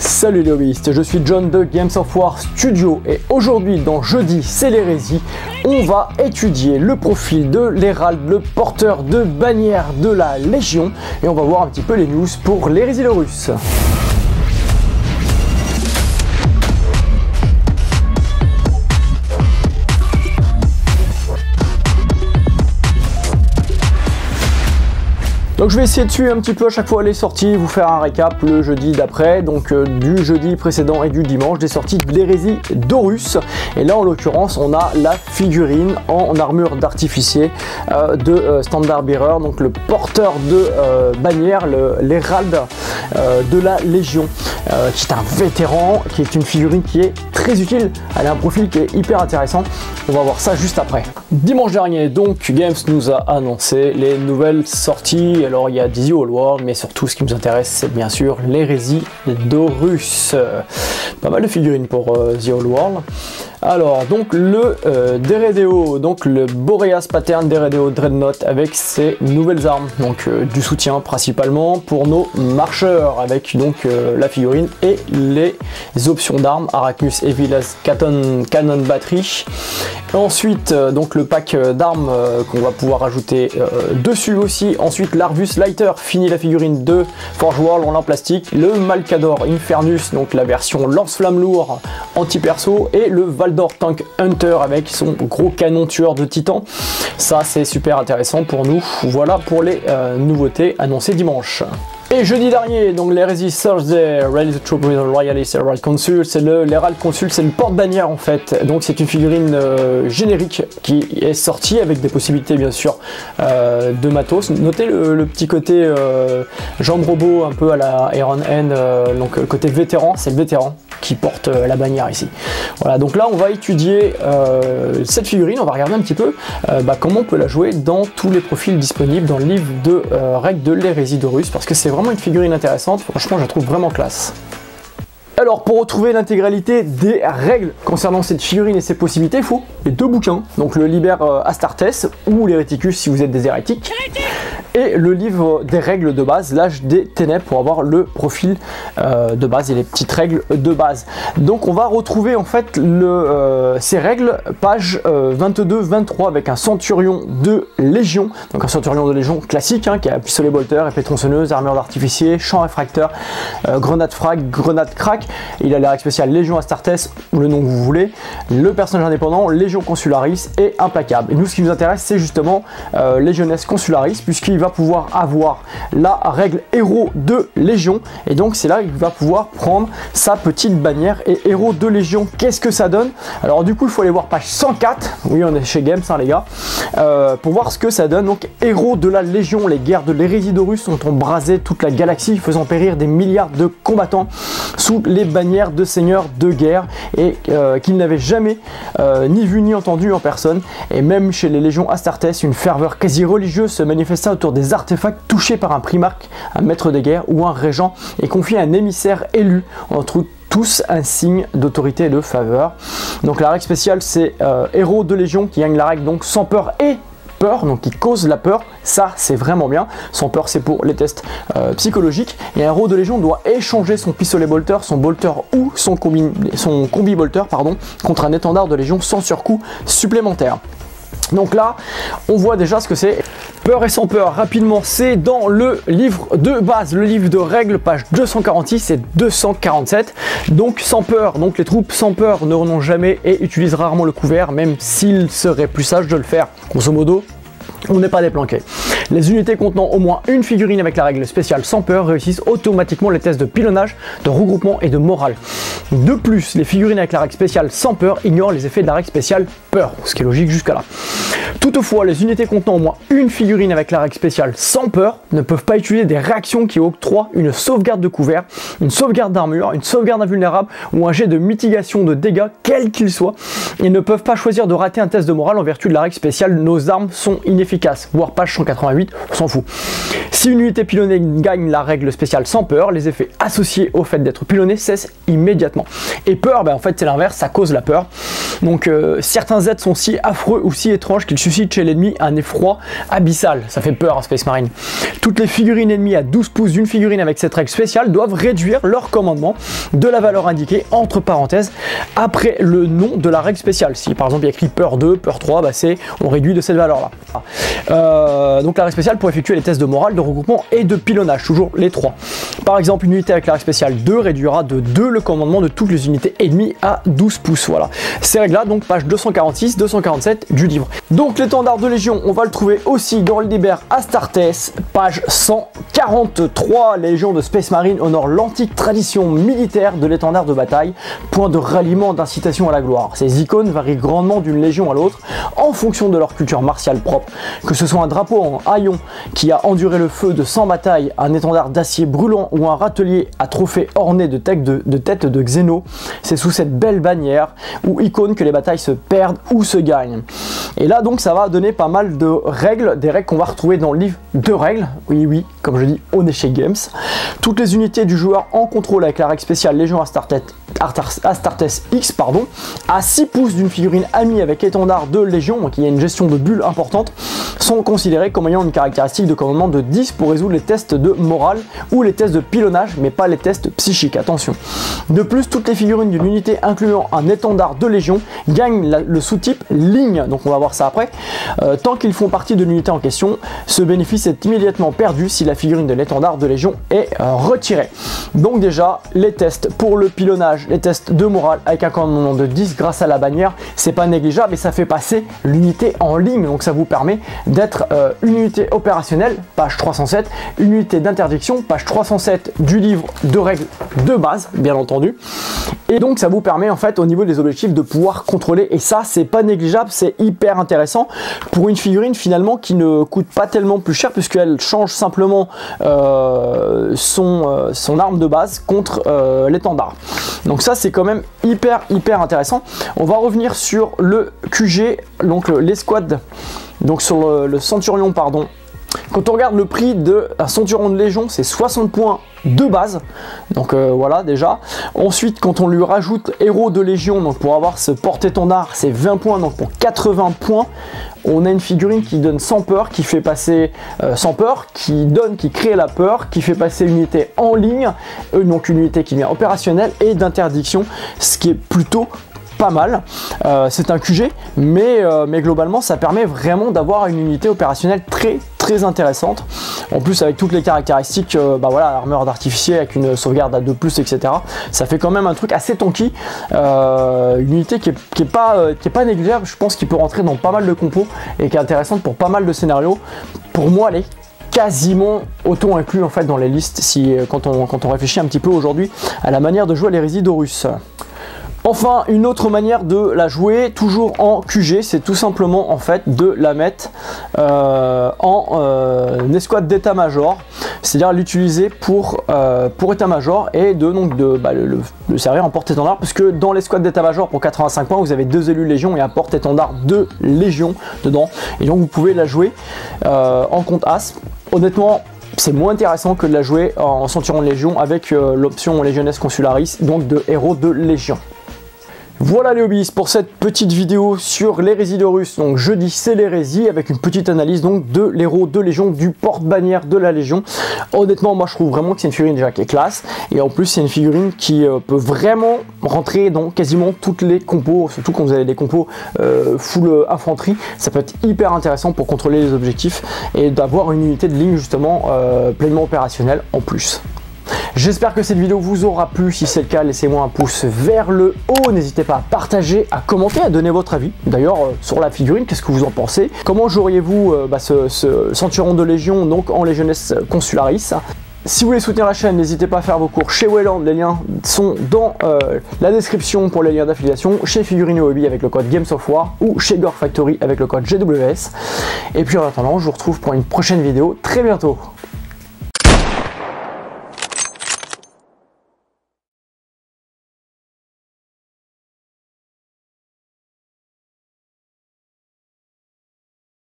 Salut les hobbyistes, je suis John de Games of War Studio et aujourd'hui dans Jeudi c'est l'hérésie, on va étudier le profil de l'héralde, le porteur de bannière de la Légion et on va voir un petit peu les news pour l'hérésie de Russe. Donc je vais essayer de suivre un petit peu à chaque fois les sorties, vous faire un récap le jeudi d'après, donc du jeudi précédent et du dimanche, des sorties de l'hérésie d'Horus. Et là en l'occurrence on a la figurine en armure d'artificier de Standard Bearer, donc le porteur de bannière, l'héralde de la Légion, qui est un vétéran, qui est une figurine qui est très utile, elle a un profil qui est hyper intéressant, on va voir ça juste après. Dimanche dernier donc Games nous a annoncé les nouvelles sorties. Alors il y a The Old World, mais surtout ce qui nous intéresse c'est bien sûr l'hérésie d'Horus. Pas mal de figurines pour The Old World. Alors donc le Deredeo, donc le Boreas Pattern Deredeo Dreadnought avec ses nouvelles armes, donc du soutien principalement pour nos marcheurs avec donc la figurine et les options d'armes Arachnus Evilas Cannon Battery. Ensuite donc le pack d'armes qu'on va pouvoir ajouter dessus aussi. Ensuite l'Arvus Lighter, fini la figurine de Forge World en plastique, le Malcador Infernus, donc la version lance-flamme lourd anti-perso, et le Valdor Tank Hunter avec son gros canon tueur de titan. Ça c'est super intéressant pour nous. Voilà pour les nouveautés annoncées dimanche. Et jeudi dernier, donc l'hérésie Thursday, Rally the Troop with the Royalist Herald Consul, c'est l'Herald Consul, c'est le porte-bannière en fait. Donc c'est une figurine générique qui est sortie avec des possibilités bien sûr de matos. Notez le petit côté jambe robot un peu à la Iron Hand, donc côté vétéran, c'est le vétéran qui porte la bannière ici. Voilà, donc là on va étudier cette figurine, on va regarder un petit peu comment on peut la jouer dans tous les profils disponibles dans le livre de règles de l'hérésie d'Horus, parce que c'est vraiment une figurine intéressante, franchement je la trouve vraiment classe. Alors pour retrouver l'intégralité des règles concernant cette figurine et ses possibilités, il faut les deux bouquins, donc le Liber Astartes ou l'Héréticus si vous êtes des hérétiques, et le livre des règles de base, l'âge des ténèbres, pour avoir le profil de base et les petites règles de base. Donc on va retrouver en fait ces règles, page 22-23, avec un centurion de Légion, donc un centurion de Légion classique, qui a pistolet bolter, épée tronçonneuse, armure d'artificier, champ réfracteur, grenade frag, grenade crack. Il a la règle spéciale Légion Astartes, ou le nom que vous voulez, le personnage indépendant Légion Consularis et implacable. Et nous ce qui nous intéresse c'est justement Legiones Consularis, puisqu'il va pouvoir avoir la règle héros de Légion, et donc c'est là qu'il va pouvoir prendre sa petite bannière et héros de Légion. Qu'est-ce que ça donne? Alors du coup il faut aller voir page 104, oui on est chez Games les gars, pour voir ce que ça donne. Donc héros de la Légion, les guerres de l'hérésie d'Horus ont embrasé toute la galaxie, faisant périr des milliards de combattants sous les bannières de seigneurs de guerre, et qu'ils n'avaient jamais ni vu ni entendu en personne. Et même chez les légions Astartes, une ferveur quasi religieuse se manifesta autour des artefacts touchés par un primarque, un maître de guerre ou un régent, et confié à un émissaire élu, entre tous un signe d'autorité et de faveur. Donc la règle spéciale c'est héros de Légion qui gagne la règle donc sans peur et peur, donc qui cause la peur, ça c'est vraiment bien. Sans peur c'est pour les tests psychologiques, et un héros de Légion doit échanger son pistolet bolter, son bolter ou son combi bolter pardon, contre un étendard de Légion sans surcoût supplémentaire. Donc là on voit déjà ce que c'est. Peur et sans peur, rapidement, c'est dans le livre de base, le livre de règles, page 246 et 247. Donc sans peur, donc les troupes sans peur ne renoncent jamais et utilisent rarement le couvert, même s'il serait plus sage de le faire. Grosso modo, on n'est pas déplanqué. Les unités contenant au moins une figurine avec la règle spéciale sans peur réussissent automatiquement les tests de pilonnage, de regroupement et de morale. De plus, les figurines avec la règle spéciale sans peur ignorent les effets de la règle spéciale peur, ce qui est logique jusqu'à là. Toutefois, les unités contenant au moins une figurine avec la règle spéciale sans peur ne peuvent pas utiliser des réactions qui octroient une sauvegarde de couvert, une sauvegarde d'armure, une sauvegarde invulnérable ou un jet de mitigation de dégâts quel qu'il soit. Ils ne peuvent pas choisir de rater un test de morale en vertu de la règle spéciale. Nos armes sont inefficaces, voir page 188. 8, on s'en fout. Si une unité pilonnée gagne la règle spéciale sans peur, les effets associés au fait d'être pilonné cessent immédiatement. Et peur, en fait c'est l'inverse, ça cause la peur. Donc certains êtres sont si affreux ou si étranges qu'ils suscitent chez l'ennemi un effroi abyssal. Ça fait peur à Space Marine. Toutes les figurines ennemies à 12 pouces d'une figurine avec cette règle spéciale doivent réduire leur commandement de la valeur indiquée entre parenthèses après le nom de la règle spéciale. Si par exemple il y a écrit peur 2, peur 3, on réduit de cette valeur là. Donc la règle spéciale pour effectuer les tests de morale, de regroupement et de pilonnage, toujours les 3. Par exemple une unité avec la règle spéciale 2 réduira de 2 le commandement de toutes les unités ennemies à 12 pouces. Voilà. Ces règles là, donc page 246, 247 du livre. Donc l'étendard de Légion, on va le trouver aussi dans le Liber Astartes, page 143. La Légion de Space Marine honore l'antique tradition militaire de l'étendard de bataille, point de ralliement d'incitation à la gloire. Ces icônes varient grandement d'une légion à l'autre en fonction de leur culture martiale propre, que ce soit un drapeau en haillon qui a enduré le feu de 100 batailles, un étendard d'acier brûlant ou un râtelier à trophée orné de têtes de Xéno, c'est sous cette belle bannière ou icône que les batailles se perdent ou se gagnent. Et là donc ça va donner pas mal de règles, des règles qu'on va retrouver dans le livre de règles, oui, comme je dis, on est chez Games. Toutes les unités du joueur en contrôle avec la règle spéciale Légion Astartes X, à 6 pouces d'une figurine amie avec étendard de Légion, donc il y a une gestion de bulles importante, sont considérés comme ayant une caractéristique de commandement de 10 pour résoudre les tests de morale ou les tests de pilonnage, mais pas les tests psychiques, attention. De plus, toutes les figurines d'une unité incluant un étendard de Légion gagnent le sous-type ligne, donc on va voir ça après. Tant qu'ils font partie de l'unité en question, ce bénéfice est immédiatement perdu si la figurine de l'étendard de Légion est retirée. Donc déjà, les tests pour le pilonnage, les tests de morale avec un commandement de 10 grâce à la bannière, c'est pas négligeable et ça fait passer l'unité en ligne, donc ça vous permet d'être une unité opérationnelle, page 307, une unité d'interdiction, page 307 du livre de règles de base, bien entendu. Et donc ça vous permet en fait au niveau des objectifs de pouvoir contrôler, et ça c'est pas négligeable, c'est hyper intéressant pour une figurine finalement qui ne coûte pas tellement plus cher puisqu'elle change simplement son arme de base contre l'étendard. Donc ça c'est quand même hyper intéressant. On va revenir sur le QG, donc l'escouade, donc sur le Centurion pardon. Quand on regarde le prix de un Centurion de Légion, c'est 60 points de base, donc voilà déjà. Ensuite quand on lui rajoute Héros de Légion, donc pour avoir ce porte-étendard c'est 20 points, donc pour 80 points on a une figurine qui donne sans peur, qui fait passer sans peur, qui crée la peur, qui fait passer une unité en ligne, donc une unité qui devient opérationnelle et d'interdiction, ce qui est plutôt pas mal. C'est un QG, mais globalement ça permet vraiment d'avoir une unité opérationnelle très intéressante. En plus avec toutes les caractéristiques, voilà, armure d'artificier avec une sauvegarde à 2+, etc. Ça fait quand même un truc assez tanky. Une unité qui est pas négligeable, je pense qu'il peut rentrer dans pas mal de compos et qui est intéressante pour pas mal de scénarios. Pour moi, elle est quasiment auto-inclus en fait dans les listes quand on réfléchit un petit peu aujourd'hui à la manière de jouer à l'hérésie d'Horus. Enfin, une autre manière de la jouer, toujours en QG, c'est tout simplement en fait de la mettre en escouade d'état-major, c'est-à-dire l'utiliser pour état-major et le servir en porte-étendard, puisque dans l'escouade d'état-major pour 85 points, vous avez 2 élus Légion et un porte-étendard de Légion dedans, et donc vous pouvez la jouer en compte As. Honnêtement, c'est moins intéressant que de la jouer en Centurion de Légion avec l'option Legiones Consularis, donc de Héros de Légion. Voilà les hobbies pour cette petite vidéo sur l'hérésie d'Horus. Donc jeudi c'est l'hérésie avec une petite analyse donc de l'héros de Légion, du porte-bannière de la Légion. Honnêtement moi je trouve vraiment que c'est une figurine déjà qui est classe, et en plus c'est une figurine qui peut vraiment rentrer dans quasiment toutes les compos, surtout quand vous avez des compos full infanterie. Ça peut être hyper intéressant pour contrôler les objectifs et d'avoir une unité de ligne justement pleinement opérationnelle en plus. J'espère que cette vidéo vous aura plu. Si c'est le cas, laissez-moi un pouce vers le haut. N'hésitez pas à partager, à commenter, à donner votre avis. D'ailleurs, sur la figurine, qu'est-ce que vous en pensez? Comment joueriez-vous ce Centurion de Légion, donc en Legiones Consularis? Si vous voulez soutenir la chaîne, n'hésitez pas à faire vos cours chez Wayland, les liens sont dans la description pour les liens d'affiliation, chez Figurino Hobby avec le code GamesOfWar ou chez Gore Factory avec le code GWS. Et puis en attendant, je vous retrouve pour une prochaine vidéo très bientôt.